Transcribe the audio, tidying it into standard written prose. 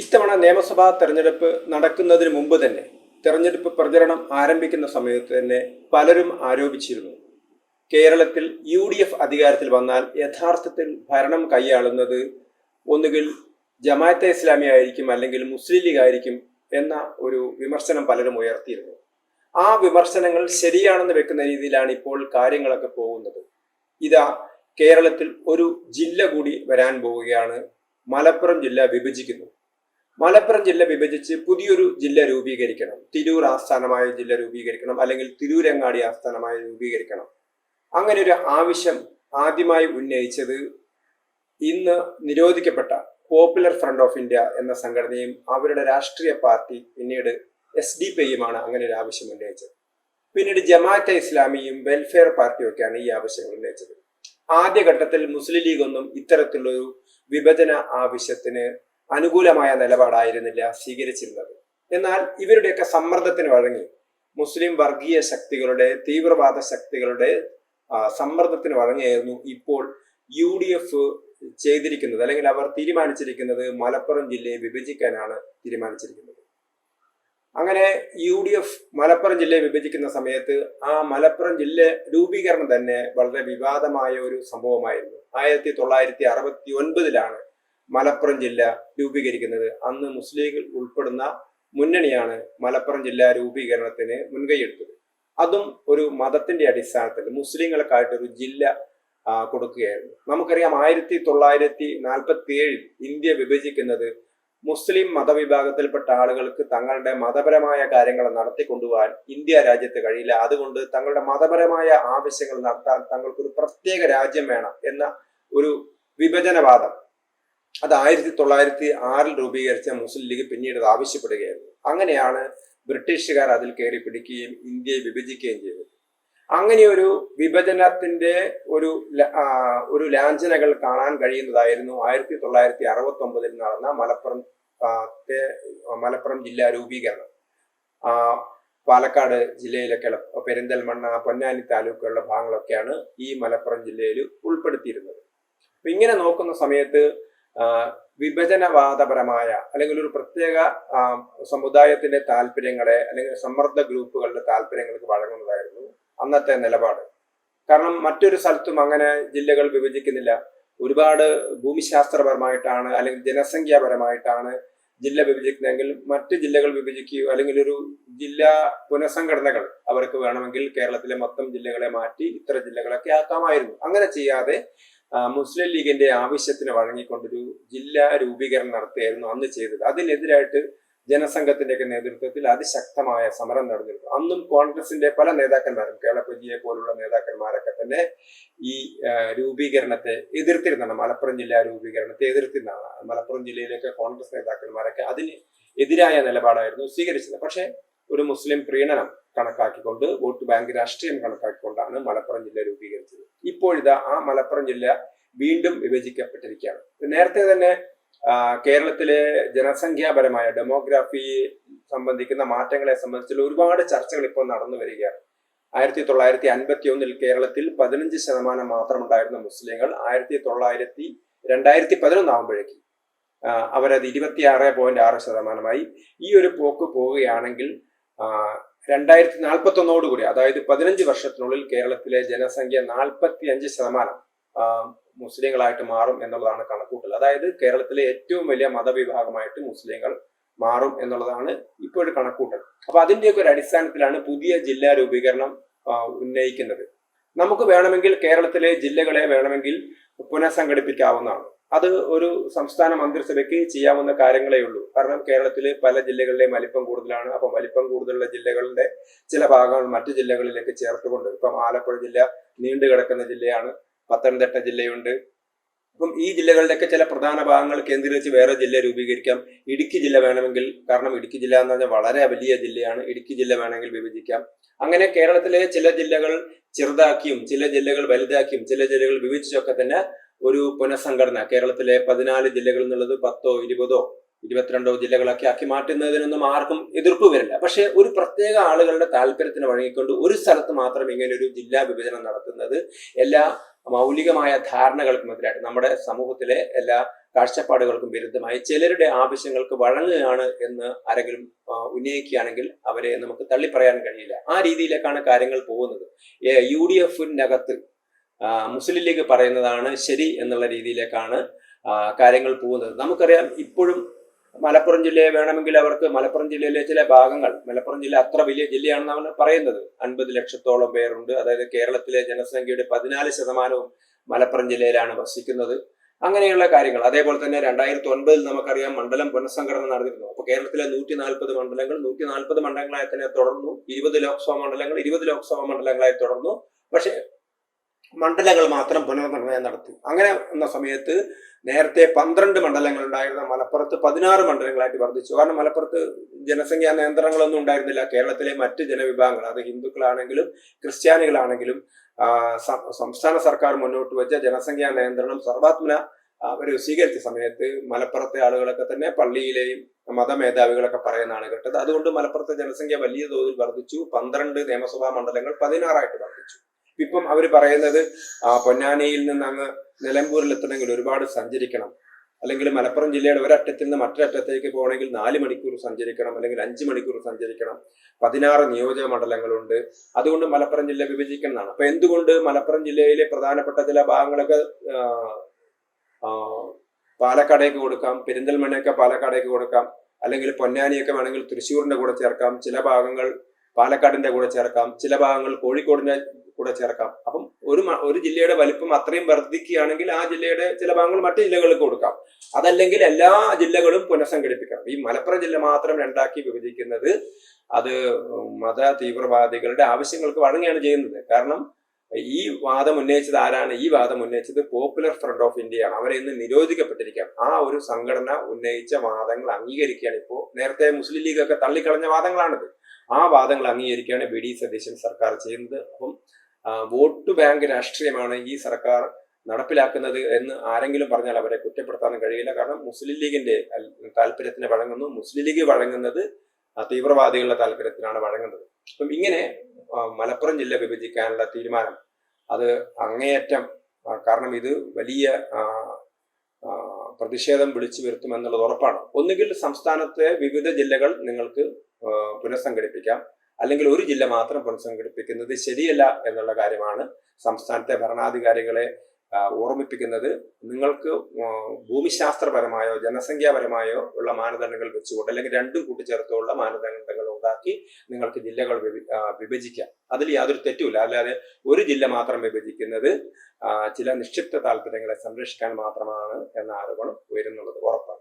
ഇത്തവണ നിയമസഭാ തെരഞ്ഞെടുപ്പ് നടക്കുന്നതിന് മുമ്പ് തന്നെ തെരഞ്ഞെടുപ്പ് പ്രചരണം ആരംഭിക്കുന്ന സമയത്ത് തന്നെ പലരും ആരോപിച്ചിരുന്നു, കേരളത്തിൽ UDF അധികാരത്തിൽ വന്നാൽ യഥാർത്ഥത്തിൽ ഭരണം കൈയാളുന്നത് ഒന്നുകിൽ ജമാഅത്തെ ഇസ്ലാമി ആയിരിക്കും, അല്ലെങ്കിൽ മുസ്ലിം ലീഗ് ആയിരിക്കും എന്ന ഒരു വിമർശനം പലരും ഉയർത്തിയിരുന്നു. ആ വിമർശനങ്ങൾ ശരിയാണെന്ന് വെക്കുന്ന രീതിയിലാണ് ഇപ്പോൾ കാര്യങ്ങളൊക്കെ പോകുന്നത്. ഇതാ കേരളത്തിൽ ഒരു ജില്ല കൂടി വരാൻ പോവുകയാണ്. മലപ്പുറം ജില്ല വിഭജിക്കുന്നു. മലപ്പുറം ജില്ല വിഭജിച്ച് പുതിയൊരു ജില്ല രൂപീകരിക്കണം, തിരൂർ ആസ്ഥാനമായ ജില്ല രൂപീകരിക്കണം, അല്ലെങ്കിൽ തിരൂരങ്ങാടി ആസ്ഥാനമായി രൂപീകരിക്കണം. അങ്ങനെ ഒരു ആവശ്യം ആദ്യമായി ഉന്നയിച്ചത് ഇന്ന് നിരോധിക്കപ്പെട്ട പോപ്പുലർ ഫ്രണ്ട് ഓഫ് ഇന്ത്യ എന്ന സംഘടനയും അവരുടെ രാഷ്ട്രീയ പാർട്ടി പിന്നീട് SDP-യുമാണ് അങ്ങനെ ഒരു ആവശ്യം ഉന്നയിച്ചത്. പിന്നീട് ജമാഅത്തെ ഇസ്ലാമിയും വെൽഫെയർ പാർട്ടിയും ഒക്കെയാണ് ഈ ആവശ്യം ഉന്നയിച്ചത്. ആദ്യഘട്ടത്തിൽ മുസ്ലിം ലീഗ് ഒന്നും ഇത്തരത്തിലുള്ളൊരു വിഭജന ആവശ്യത്തിന് അനുകൂലമായ നിലപാടായിരുന്നില്ല സ്വീകരിച്ചിരുന്നത്. എന്നാൽ ഇവരുടെയൊക്കെ സമ്മർദ്ദത്തിന് വഴങ്ങി മുസ്ലിം വർഗീയ ശക്തികളുടെ, തീവ്രവാദ ശക്തികളുടെ സമ്മർദ്ദത്തിന് വഴങ്ങിയായിരുന്നു ഇപ്പോൾ UDF ചെയ്തിരിക്കുന്നത്, അല്ലെങ്കിൽ അവർ തീരുമാനിച്ചിരിക്കുന്നത് മലപ്പുറം ജില്ലയെ വിഭജിക്കാനാണ് തീരുമാനിച്ചിരിക്കുന്നത്. അങ്ങനെ UDF മലപ്പുറം ജില്ലയെ വിഭജിക്കുന്ന സമയത്ത് ആ മലപ്പുറം ജില്ല രൂപീകരണം തന്നെ വളരെ വിവാദമായ ഒരു സംഭവമായിരുന്നു. 1969 മലപ്പുറം ജില്ല രൂപീകരിക്കുന്നത്. അന്ന് മുസ്ലിം ലീഗ് ഉൾപ്പെടുന്ന മുന്നണിയാണ് മലപ്പുറം ജില്ലാ രൂപീകരണത്തിന് മുൻകൈയെടുത്തത്. അതും ഒരു മതത്തിന്റെ അടിസ്ഥാനത്തിൽ മുസ്ലിങ്ങൾക്കായിട്ടൊരു ജില്ല കൊടുക്കുകയായിരുന്നു. നമുക്കറിയാം, 1947 ഇന്ത്യ വിഭജിക്കുന്നത് മുസ്ലിം മതവിഭാഗത്തിൽപ്പെട്ട ആളുകൾക്ക് തങ്ങളുടെ മതപരമായ കാര്യങ്ങൾ നടത്തിക്കൊണ്ടുപോകാൻ ഇന്ത്യ രാജ്യത്ത് കഴിയില്ല. അതുകൊണ്ട് തങ്ങളുടെ മതപരമായ ആവശ്യങ്ങൾ നടത്താൻ തങ്ങൾക്കൊരു പ്രത്യേക രാജ്യം വേണം എന്ന ഒരു വിഭജനവാദം അത് 1906 രൂപീകരിച്ച മുസ്ലിം ലീഗ് പിന്നീട് ആവശ്യപ്പെടുകയായിരുന്നു. അങ്ങനെയാണ് ബ്രിട്ടീഷുകാർ അതിൽ കയറി പിടിക്കുകയും ഇന്ത്യയെ വിഭജിക്കുകയും ചെയ്തത്. അങ്ങനെ ഒരു വിഭജനത്തിന്റെ ഒരു ലാഞ്ചനകൾ കാണാൻ കഴിയുന്നതായിരുന്നു 1969 നടന്ന മലപ്പുറം ജില്ലാ രൂപീകരണം. പാലക്കാട് ജില്ലയിലൊക്കെ പെരിന്തൽമണ്ണ, പൊന്നാനി താലൂക്കുകളുടെ ഭാഗങ്ങളൊക്കെയാണ് ഈ മലപ്പുറം ജില്ലയിൽ ഉൾപ്പെടുത്തിയിരുന്നത്. അപ്പൊ ഇങ്ങനെ നോക്കുന്ന സമയത്ത് വിഭജനവാദപരമായ അല്ലെങ്കിൽ ഒരു പ്രത്യേക സമുദായത്തിന്റെ താല്പര്യങ്ങളെ അല്ലെങ്കിൽ സമ്മർദ്ദ ഗ്രൂപ്പുകളുടെ താല്പര്യങ്ങൾക്ക് വഴങ്ങുന്നതായിരുന്നു അന്നത്തെ നിലപാട്. കാരണം മറ്റൊരു സ്ഥലത്തും അങ്ങനെ ജില്ലകൾ വിഭജിക്കുന്നില്ല. ഒരുപാട് ഭൂമിശാസ്ത്രപരമായിട്ടാണ് അല്ലെങ്കിൽ ജനസംഖ്യാപരമായിട്ടാണ് ജില്ല വിഭജിക്കുന്നതെങ്കിൽ മറ്റ് ജില്ലകൾ വിഭജിക്കുകയോ അല്ലെങ്കിൽ ഒരു ജില്ലാ പുനഃസംഘടനകൾ അവർക്ക് വേണമെങ്കിൽ കേരളത്തിലെ മൊത്തം ജില്ലകളെ മാറ്റി ഇത്ര ജില്ലകളൊക്കെ ആക്കാമായിരുന്നു. അങ്ങനെ ചെയ്യാതെ മുസ്ലിം ലീഗിന്റെ ആവശ്യത്തിന് വഴങ്ങിക്കൊണ്ടൊരു ജില്ലാ രൂപീകരണം നടത്തുകയായിരുന്നു അന്ന് ചെയ്തത്. അതിനെതിരായിട്ട് ജനസംഘത്തിന്റെയൊക്കെ നേതൃത്വത്തിൽ അതിശക്തമായ സമരം നടന്നിരുന്നു. അന്നും കോൺഗ്രസിന്റെ പല നേതാക്കന്മാരും, കേളപ്പജിയെ പോലുള്ള നേതാക്കന്മാരൊക്കെ തന്നെ ഈ രൂപീകരണത്തെ എതിർത്തിരുന്നതാണ്. മലപ്പുറം ജില്ലാ രൂപീകരണത്തെ എതിർത്തിരുന്നതാണ്. മലപ്പുറം ജില്ലയിലേക്ക് കോൺഗ്രസ് നേതാക്കന്മാരൊക്കെ അതിന് എതിരായ നിലപാടായിരുന്നു സ്വീകരിച്ചത്. പക്ഷെ ഒരു മുസ്ലിം പ്രീണനം കണക്കാക്കിക്കൊണ്ട്, വോട്ട് ബാങ്ക് രാഷ്ട്രീയം കണക്കാക്കിക്കൊണ്ടാണ് മലപ്പുറം ജില്ല രൂപീകരിച്ചത്. ഇപ്പോഴിതാ ആ മലപ്പുറം ജില്ല വീണ്ടും വിഭജിക്കപ്പെട്ടിരിക്കുകയാണ്. നേരത്തെ തന്നെ കേരളത്തിലെ ജനസംഖ്യാപരമായ ഡെമോഗ്രാഫി സംബന്ധിക്കുന്ന മാറ്റങ്ങളെ സംബന്ധിച്ചുള്ള ഒരുപാട് ചർച്ചകൾ ഇപ്പോൾ നടന്നു വരികയാണ്. 1951 കേരളത്തിൽ 15% മാത്രം ഉണ്ടായിരുന്ന മുസ്ലിങ്ങൾ 2011 ആകുമ്പോഴേക്ക് അവരത് 26.6%. ഈ ഒരു പോക്ക് പോവുകയാണെങ്കിൽ 2041 അതായത് 15 വർഷത്തിനുള്ളിൽ കേരളത്തിലെ ജനസംഖ്യ 45% മുസ്ലിങ്ങളായിട്ട് മാറും എന്നുള്ളതാണ് കണക്കൂട്ടൽ. അതായത് കേരളത്തിലെ ഏറ്റവും വലിയ മതവിഭാഗമായിട്ട് മുസ്ലിങ്ങൾ മാറും എന്നുള്ളതാണ് ഇപ്പോഴും കണക്കൂട്ടൽ. അപ്പൊ അതിന്റെയൊക്കെ ഒരു അടിസ്ഥാനത്തിലാണ് പുതിയ ജില്ലാ രൂപീകരണം ഉന്നയിക്കുന്നത്. നമുക്ക് വേണമെങ്കിൽ കേരളത്തിലെ ജില്ലകളെ വേണമെങ്കിൽ പുനഃസംഘടിപ്പിക്കാവുന്നതാണ്. അത് ഒരു സംസ്ഥാന മന്ത്രിസഭയ്ക്ക് ചെയ്യാവുന്ന കാര്യങ്ങളേ ഉള്ളൂ. കാരണം കേരളത്തില് പല ജില്ലകളിലെയും വലിപ്പം കൂടുതലാണ്. അപ്പം വലിപ്പം കൂടുതലുള്ള ജില്ലകളുടെ ചില ഭാഗങ്ങൾ മറ്റു ജില്ലകളിലേക്ക് ചേർത്തുകൊണ്ട്, ഇപ്പം ആലപ്പുഴ ജില്ല നീണ്ടു കിടക്കുന്ന ജില്ലയാണ്, പത്തനംതിട്ട ജില്ലയുണ്ട്. അപ്പം ഈ ജില്ലകളുടെയൊക്കെ ചില പ്രധാന ഭാഗങ്ങൾ കേന്ദ്രീകരിച്ച് വേറെ ജില്ല രൂപീകരിക്കാം. ഇടുക്കി ജില്ല വേണമെങ്കിൽ, കാരണം ഇടുക്കി ജില്ല എന്ന് പറഞ്ഞാൽ വളരെ വലിയ ജില്ലയാണ്, ഇടുക്കി ജില്ല വേണമെങ്കിൽ വിഭജിക്കാം. അങ്ങനെ കേരളത്തിലെ ചില ജില്ലകൾ ചെറുതാക്കിയും ചില ജില്ലകൾ വലുതാക്കിയും ചില ജില്ലകൾ വിഭജിച്ചൊക്കെ തന്നെ ഒരു പുനഃസംഘടന കേരളത്തിലെ 14 ജില്ലകളിൽ നിന്നുള്ളത് 10, 20, 22 ജില്ലകളൊക്കെ ആക്കി മാറ്റുന്നതിനൊന്നും ആർക്കും എതിർപ്പ് വരില്ല. പക്ഷെ ഒരു പ്രത്യേക ആളുകളുടെ താല്പര്യത്തിന് വഴങ്ങിക്കൊണ്ട് ഒരു സ്ഥലത്ത് മാത്രം ഇങ്ങനെ ഒരു ജില്ലാ വിഭജനം നടത്തുന്നത് എല്ലാ മൗലികമായ ധാരണകൾക്കും എതിരായിട്ട്, നമ്മുടെ സമൂഹത്തിലെ എല്ലാ കാഴ്ചപ്പാടുകൾക്കും വിരുദ്ധമായി ചിലരുടെ ആവശ്യങ്ങൾക്ക് വഴങ്ങുകയാണ് എന്ന് ആരെങ്കിലും ഉന്നയിക്കുകയാണെങ്കിൽ അവരെ നമുക്ക് തള്ളിപ്പറയാൻ കഴിയില്ല. ആ രീതിയിലേക്കാണ് കാര്യങ്ങൾ പോകുന്നത്. UDF-നകത്ത് മുസ്ലിം ലീഗ് പറയുന്നതാണ് ശരി എന്നുള്ള രീതിയിലേക്കാണ് കാര്യങ്ങൾ പോകുന്നത്. നമുക്കറിയാം, ഇപ്പോഴും മലപ്പുറം ജില്ലയെ വേണമെങ്കിൽ അവർക്ക് മലപ്പുറം ജില്ലയിലെ ചില ഭാഗങ്ങൾ, മലപ്പുറം ജില്ല അത്ര വലിയ ജില്ലയാണെന്നാണ് പറയുന്നത്. 50 ലക്ഷത്തോളം പേരുണ്ട്. അതായത് കേരളത്തിലെ ജനസംഖ്യയുടെ 14% മലപ്പുറം ജില്ലയിലാണ് വസിക്കുന്നത്. അങ്ങനെയുള്ള കാര്യങ്ങൾ. അതേപോലെ തന്നെ 2009 നമുക്കറിയാം മണ്ഡലം പുനഃസംഘടന നടന്നിരുന്നു. അപ്പോൾ കേരളത്തിലെ 140 മണ്ഡലങ്ങൾ 140 മണ്ഡലങ്ങളായി തന്നെ തുടർന്നു. 20 ലോക്സഭാ മണ്ഡലങ്ങൾ 20 ലോക്സഭാ മണ്ഡലങ്ങളായി തുടർന്നു. പക്ഷെ മണ്ഡലങ്ങൾ മാത്രം പുനർനിർണയം നടത്തി. അങ്ങനെ എന്ന സമയത്ത് നേരത്തെ 12 മണ്ഡലങ്ങൾ ഉണ്ടായിരുന്ന മലപ്പുറത്ത് 16 മണ്ഡലങ്ങളായിട്ട് വർദ്ധിച്ചു. കാരണം മലപ്പുറത്ത് ജനസംഖ്യാ നിയന്ത്രണങ്ങളൊന്നും ഉണ്ടായിരുന്നില്ല. കേരളത്തിലെ മറ്റ് ജനവിഭാഗങ്ങൾ, അത് ഹിന്ദുക്കളാണെങ്കിലും ക്രിസ്ത്യാനികളാണെങ്കിലും സംസ്ഥാന സർക്കാർ മുന്നോട്ട് വെച്ച ജനസംഖ്യാ നിയന്ത്രണം സർവാത്മന അവർ സ്വീകരിച്ച സമയത്ത് മലപ്പുറത്തെ ആളുകളൊക്കെ തന്നെ പള്ളിയിലെയും മതമേധാവികളൊക്കെ പറയുന്നതാണ് കേട്ടത്. അതുകൊണ്ട് മലപ്പുറത്തെ ജനസംഖ്യ വലിയ തോതിൽ വർദ്ധിച്ചു. 12 നിയമസഭാ മണ്ഡലങ്ങൾ 16 വർദ്ധിച്ചു. ഇപ്പം അവർ പറയുന്നത് പൊന്നാനിയിൽ നിന്ന് അങ്ങ് നിലമ്പൂരിൽ എത്തണമെങ്കിൽ ഒരുപാട് സഞ്ചരിക്കണം, അല്ലെങ്കിൽ മലപ്പുറം ജില്ലയുടെ ഒരറ്റത്തിൽ നിന്ന് മറ്റൊരറ്റത്തേക്ക് പോകണമെങ്കിൽ 4 മണിക്കൂർ സഞ്ചരിക്കണം, അല്ലെങ്കിൽ 5 മണിക്കൂർ സഞ്ചരിക്കണം. 16 നിയോജക മണ്ഡലങ്ങളുണ്ട്. അതുകൊണ്ട് മലപ്പുറം ജില്ല വിഭജിക്കുന്നതാണ്. അപ്പൊ എന്തുകൊണ്ട് മലപ്പുറം ജില്ലയിലെ പ്രധാനപ്പെട്ട ചില ഭാഗങ്ങളൊക്കെ പാലക്കാടേക്ക് കൊടുക്കാം, പെരിന്തൽമണ്ണയൊക്കെ പാലക്കാടേക്ക് കൊടുക്കാം, അല്ലെങ്കിൽ പൊന്നാനിയൊക്കെ വേണമെങ്കിൽ തൃശ്ശൂരിന്റെ കൂടെ ചേർക്കാം, ചില ഭാഗങ്ങൾ പാലക്കാടിന്റെ കൂടെ ചേർക്കാം, ചില ഭാഗങ്ങൾ കോഴിക്കോടിന്റെ കൂടെ ചേർക്കാം. അപ്പം ഒരു ജില്ലയുടെ വലിപ്പം അത്രയും വർദ്ധിക്കുകയാണെങ്കിൽ ആ ജില്ലയുടെ ചില ഭാഗങ്ങൾ മറ്റു ജില്ലകൾക്ക് കൊടുക്കാം. അതല്ലെങ്കിൽ എല്ലാ ജില്ലകളും പുനഃസംഘടിപ്പിക്കണം. ഈ മലപ്പുറം ജില്ല മാത്രം രണ്ടാക്കി വിഭജിക്കുന്നത് അത് മത തീവ്രവാദികളുടെ ആവശ്യങ്ങൾക്ക് വഴങ്ങിയാണ് ചെയ്യുന്നത്. കാരണം ഈ വാദം ഉന്നയിച്ചത് ആരാണ്? ഈ വാദം ഉന്നയിച്ചത് പോപ്പുലർ ഫ്രണ്ട് ഓഫ് ഇന്ത്യയാണ്. അവരെ ഇന്ന് നിരോധിക്കപ്പെട്ടിരിക്കുകയാണ്. ആ ഒരു സംഘടന ഉന്നയിച്ച വാദങ്ങൾ അംഗീകരിക്കുകയാണ് ഇപ്പോൾ. നേരത്തെ മുസ്ലിം ലീഗ് ഒക്കെ തള്ളിക്കളഞ്ഞ വാദങ്ങളാണിത്. ആ വാദങ്ങൾ അംഗീകരിക്കുകയാണ് വി ഡി സതീശൻ സർക്കാർ ചെയ്യുന്നത്. അപ്പം വോട്ട് ബാങ്ക് രാഷ്ട്രീയമാണ് ഈ സർക്കാർ നടപ്പിലാക്കുന്നത് എന്ന് ആരെങ്കിലും പറഞ്ഞാൽ അവരെ കുറ്റപ്പെടുത്താനും കഴിയില്ല. കാരണം മുസ്ലിം ലീഗിന്റെ താല്പര്യത്തിന് വഴങ്ങുന്നു. മുസ്ലിം ലീഗ് വഴങ്ങുന്നത് തീവ്രവാദികളുടെ താല്പര്യത്തിനാണ് വഴങ്ങുന്നത്. അപ്പം ഇങ്ങനെ മലപ്പുറം ജില്ല വിഭജിക്കാനുള്ള തീരുമാനം അത് അങ്ങേയറ്റം, കാരണം ഇത് വലിയ പ്രതിഷേധം വിളിച്ചു വരുത്തുമെന്നുള്ളത് ഉറപ്പാണ്. ഒന്നുകിൽ സംസ്ഥാനത്തെ വിവിധ ജില്ലകൾ നിങ്ങൾക്ക് പുനഃസംഘടിപ്പിക്കാം, അല്ലെങ്കിൽ ഒരു ജില്ല മാത്രം പുനഃസംഘടിപ്പിക്കുന്നത് ശരിയല്ല എന്നുള്ള കാര്യമാണ് സംസ്ഥാനത്തെ ഭരണാധികാരികളെ ഓർമ്മിപ്പിക്കുന്നത്. നിങ്ങൾക്ക് ഭൂമിശാസ്ത്രപരമായോ ജനസംഖ്യാപരമായോ ഉള്ള മാനദണ്ഡങ്ങൾ വെച്ചുകൊണ്ട്, അല്ലെങ്കിൽ രണ്ടും കൂട്ടിച്ചേർത്തുള്ള മാനദണ്ഡങ്ങൾ ഉണ്ടാക്കി നിങ്ങൾക്ക് ജില്ലകൾ വിഭജിക്കാം. അതിൽ യാതൊരു തെറ്റുമില്ല. അല്ലാതെ ഒരു ജില്ല മാത്രം വിഭജിക്കുന്നത് ചില നിക്ഷിപ്ത താല്പര്യങ്ങളെ സംരക്ഷിക്കാൻ മാത്രമാണ് എന്ന ആരോപണം ഉയരുന്നുള്ളത് ഉറപ്പാണ്.